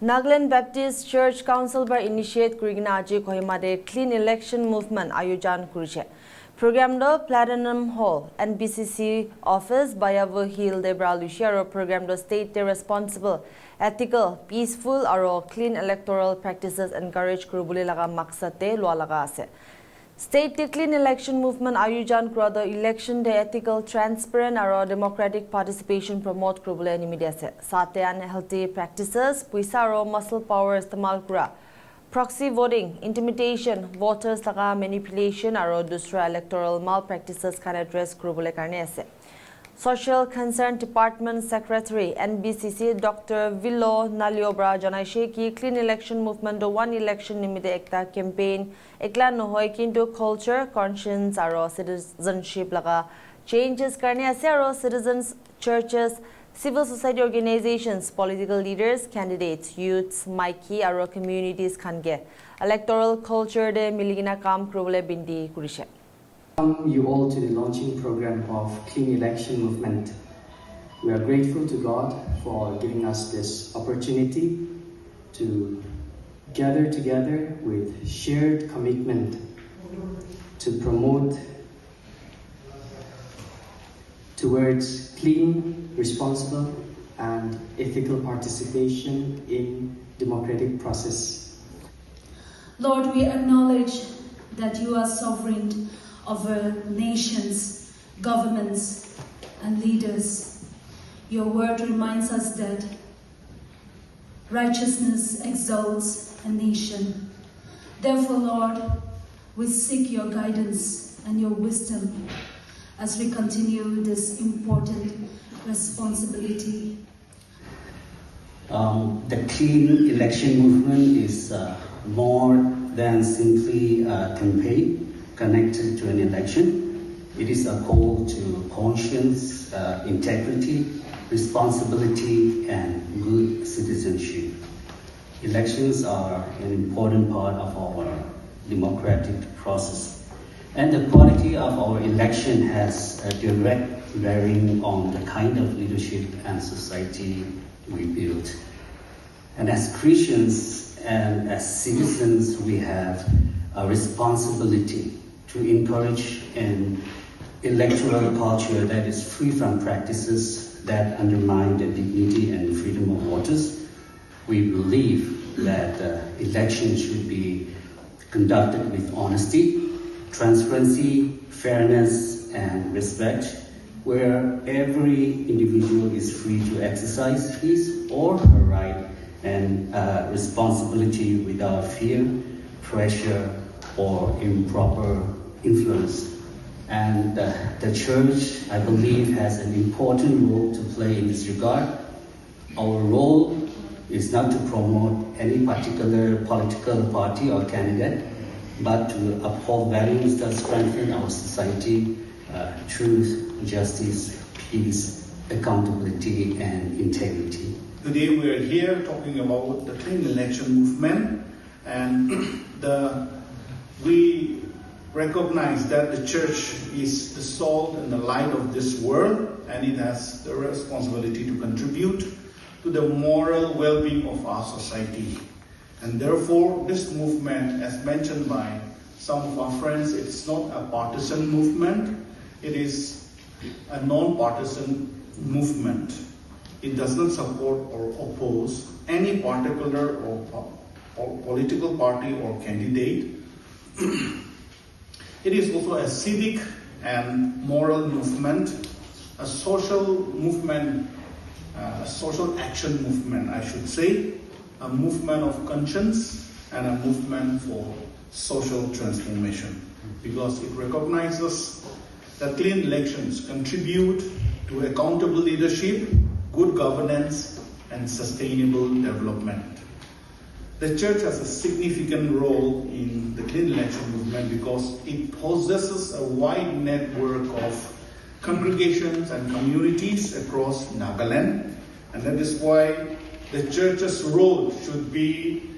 Nagaland Baptist Church Council bar initiate kurigina aji Kohima de clean election movement ayojan kuriche. Program do Platinum Hall Nbcc office Bayavu Hill de Bralushia program do state de responsible, ethical, peaceful aro clean electoral practices encourage kurubuli laga maksate lwa laga ase. State the clean election movement ayojan kura the election de ethical, transparent aro democratic participation promote kurubule nimide ase. Sate unhealthy practices puisa aro muscle power istemal kura. Proxy voting, intimidation, voters laga manipulation aro dusra electoral malpractices can address kurubule karne ase. Social Concern Department Secretary Nbcc Dr. Villo Naliobra janaishe ki clean election movement do one election nimide ekta campaign ekla nohoi kintu culture, conscience aro citizenship laga changes karne ase aro citizens, churches, civil society organizations, political leaders, candidates, youths, maiki aro communities kange electoral culture de miligina kam kurubule bindi kurishe. Welcome you all to the launching program of Clean Election Movement. We are grateful to God for giving us this opportunity to gather together with shared commitment to promote towards clean, responsible, and ethical participation in democratic process. Lord, we acknowledge that you are sovereign over nations, governments, and leaders. Your word reminds us that righteousness exalts a nation. Therefore, Lord, we seek your guidance and your wisdom as we continue this important responsibility. The clean election movement is more than simply a campaign connected to an election. It is a call to conscience, integrity, responsibility, and good citizenship. Elections are an important part of our democratic process, and the quality of our election has a direct bearing on the kind of leadership and society we build. And as Christians and as citizens, we have a responsibility to encourage an electoral culture that is free from practices that undermine the dignity and freedom of voters. We believe that elections should be conducted with honesty, transparency, fairness, and respect, where every individual is free to exercise his or her right and responsibility without fear, pressure, or improper influence. And the church, I believe, has an important role to play in this regard. Our role is not to promote any particular political party or candidate, but to uphold values that strengthen our society, truth, justice, peace, accountability, and integrity. Today we are here talking about the clean election movement, and we recognize that the church is the salt and the light of this world, and it has the responsibility to contribute to the moral well-being of our society. And therefore, this movement, as mentioned by some of our friends, it's not a partisan movement, it is a non-partisan movement. It does not support or oppose any particular or political party or candidate. It is also a civic and moral movement, a social movement, a social action movement, I should say, a movement of conscience and a movement for social transformation, because it recognizes that clean elections contribute to accountable leadership, good governance, and sustainable development. The church has a significant role in the clean election movement because it possesses a wide network of congregations and communities across Nagaland, and that is why the church's role should be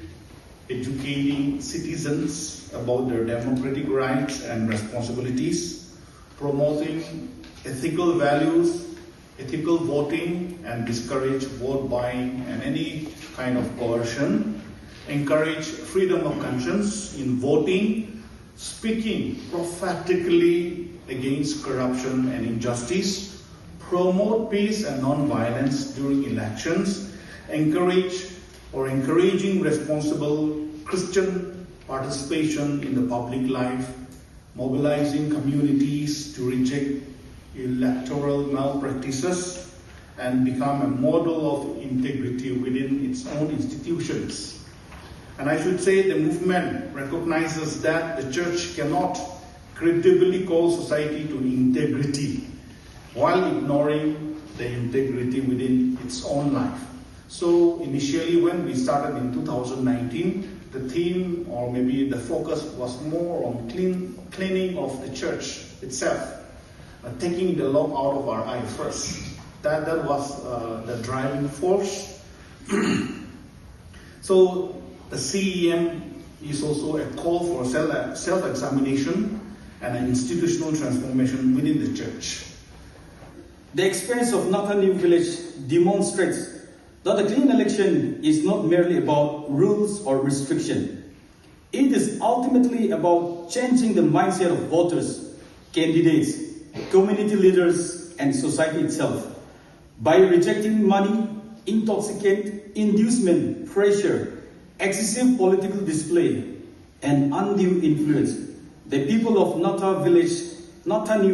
educating citizens about their democratic rights and responsibilities, promoting ethical values, ethical voting and discourage vote buying and any kind of coercion, encourage freedom of conscience in voting, speaking prophetically against corruption and injustice, promote peace and non-violence during elections, encouraging responsible Christian participation in the public life, mobilizing communities to reject electoral malpractices and become a model of integrity within its own institutions. And I should say the movement recognizes that the church cannot credibly call society to integrity while ignoring the integrity within its own life. So initially when we started in 2019, the theme or maybe the focus was more on cleaning of the church itself, taking the log out of our eye first. That was the driving force. So the CEM is also a call for self-examination and an institutional transformation within the church. The experience of Nathaniel Village demonstrates that the clean election is not merely about rules or restriction. It is ultimately about changing the mindset of voters, candidates, community leaders, and society itself. By rejecting money, intoxicant, inducement, pressure, excessive political display, and undue influence, the people of Nathaniel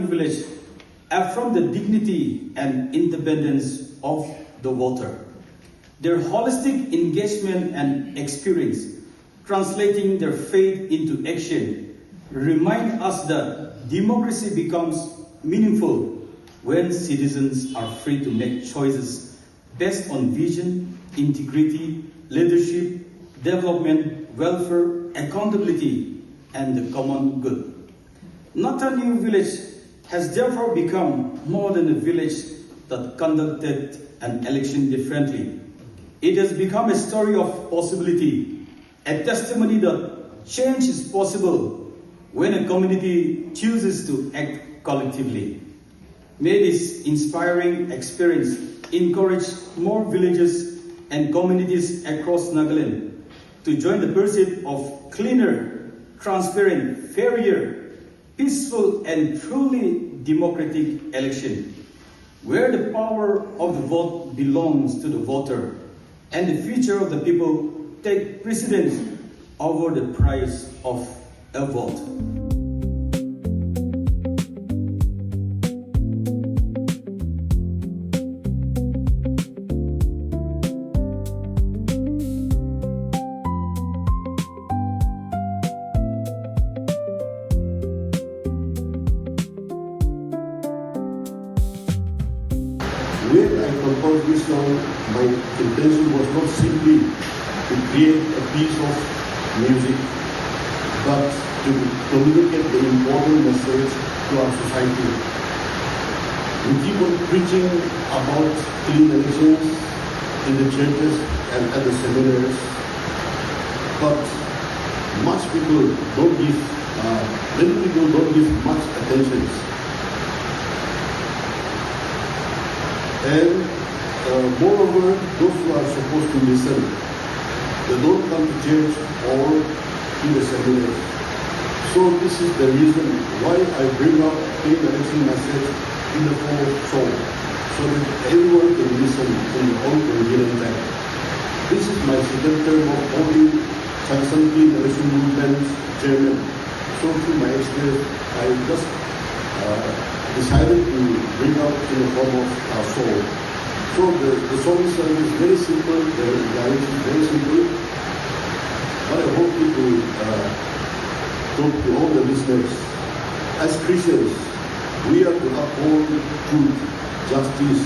Village affirm the dignity and independence of the voter. Their holistic engagement and experience, translating their faith into action, remind us that democracy becomes meaningful when citizens are free to make choices based on vision, integrity, leadership, development, welfare, accountability, and the common good. Nathaniel Village has therefore become more than a village that conducted an election differently. It has become a story of possibility, a testimony that change is possible when a community chooses to act collectively. May this inspiring experience encourage more villages and communities across Nagaland to join the pursuit of cleaner, transparent, fairer, peaceful, and truly democratic election, where the power of the vote belongs to the voter and the future of the people take precedence over the price of a vote. When I composed this song, my intention was not simply to create a piece of music, but to communicate the important message to our society. We keep on preaching about clean elections in the churches and at the seminaries, but many people don't give much attention. And moreover, those who are supposed to listen, they don't come to church or to the seminary. So this is the reason why I bring up clean election message in the form of song, so that everyone can listen in their own convenient time. This is my second term of holding some clean election movement chairman. So through my experience, I just decided to bring up in the form of a song. So the song is very simple, the lyrics is very simple, but I hope it will talk to all the listeners. As Christians, we are to uphold truth, justice,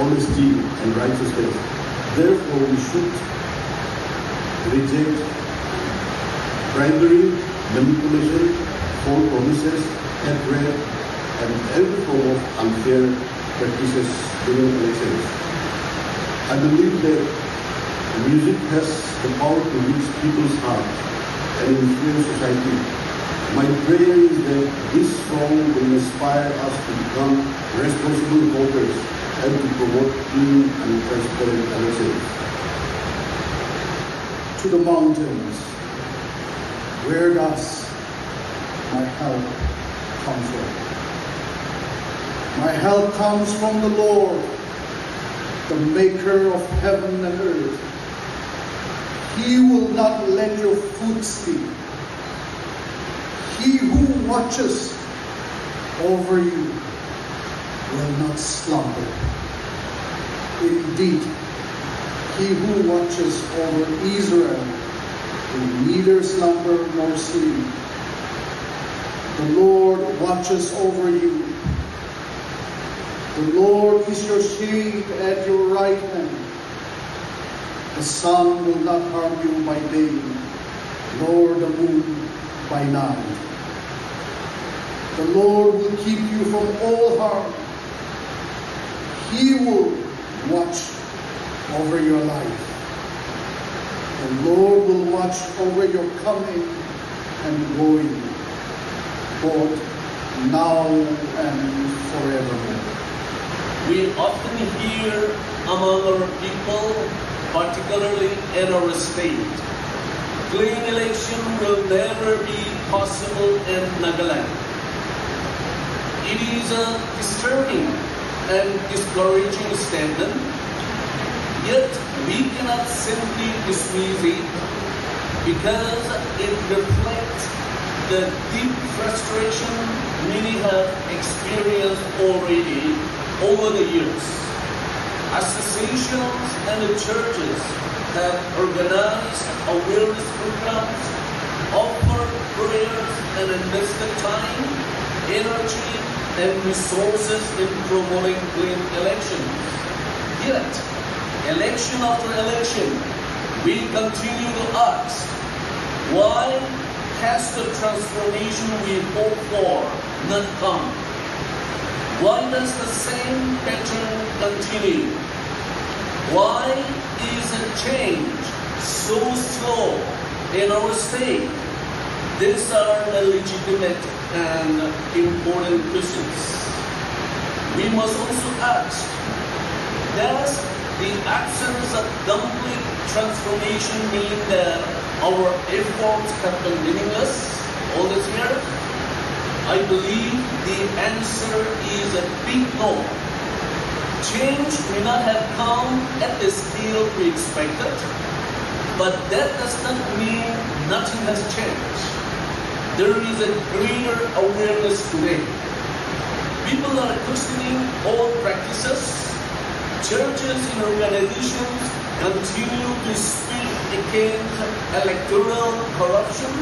honesty, and righteousness. Therefore, we should reject bribery, manipulation, false promises, hatred, and every form of unfair practices during elections. I believe that music has the power to reach people's hearts and influence society. My prayer is that this song will inspire us to become responsible voters and to promote clean and transparent elections. To the mountains, where does my help come from? My help comes from the Lord, the maker of heaven and earth. He will not let your foot slip. He who watches over you will not slumber. Indeed, he who watches over Israel will neither slumber nor sleep. The Lord watches over you. The Lord is your shade at your right hand. The sun will not harm you by day, nor the moon by night. The Lord will keep you from all harm. He will watch over your life. The Lord will watch over your coming and going, both now and forevermore. We often hear among our people, particularly in our state, clean election will never be possible in Nagaland. It is a disturbing and discouraging statement, yet we cannot simply dismiss it because it reflects the deep frustration many have experienced already over the years. Associations and the churches have organized awareness programs, offered prayers, and invested time, energy, and resources in promoting clean elections. Yet, election after election, we continue to ask, why has the transformation we hope for not come? Why does the same pattern continue? Why is the change so slow in our state? These are the legitimate and important questions. We must also ask, does the absence of complete transformation mean that our efforts have been meaningless all this year? I believe the answer is a big no. Change may not have come at the scale we expected, but that does not mean nothing has changed. There is a greater awareness today. People are questioning old practices. Churches and organizations continue to speak against electoral corruption,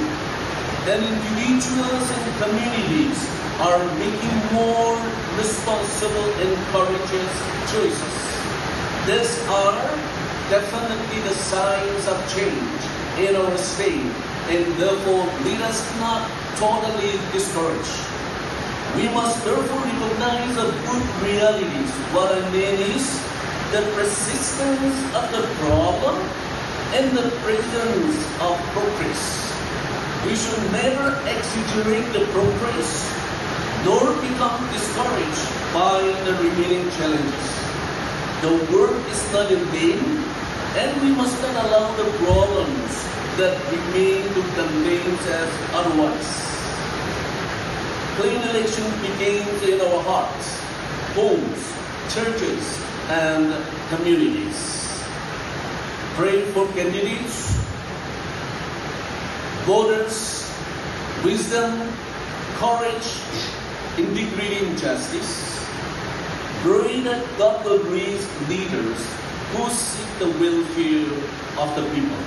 and individuals and communities are making more responsible and courageous choices. These are definitely the signs of change in our state, and therefore let us not totally discourage. We must therefore recognize the good realities. What I mean is the persistence of the problem and the presence of progress. We should never exaggerate the progress, nor become discouraged by the remaining challenges. The work is not in vain, and we must not allow the problems that remain to convince us otherwise. Clean election begins in our hearts, homes, churches, and communities. Pray for candidates, voters, wisdom, courage, integrity, and justice. Pray that God will raise leaders who seek the welfare of the people.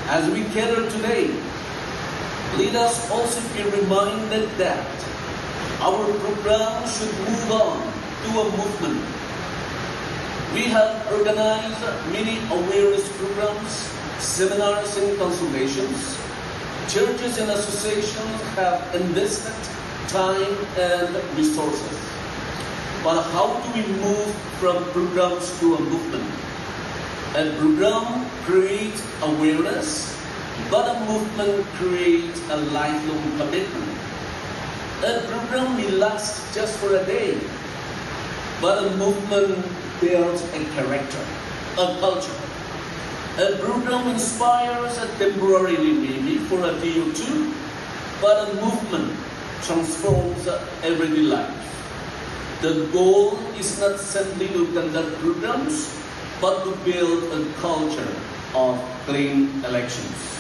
As we gather today, let us also be reminded that our program should move on to a movement. We have organized many awareness programs, seminars and consultations. Churches and associations have invested time and resources. But how do we move from programs to a movement? A program creates awareness, but a movement creates a lifelong commitment. A program may last just for a day, but a movement builds a character, a culture. A program inspires temporarily, maybe for a day or two, but a movement transforms everyday life. The goal is not simply to conduct programs, but to build a culture of clean elections.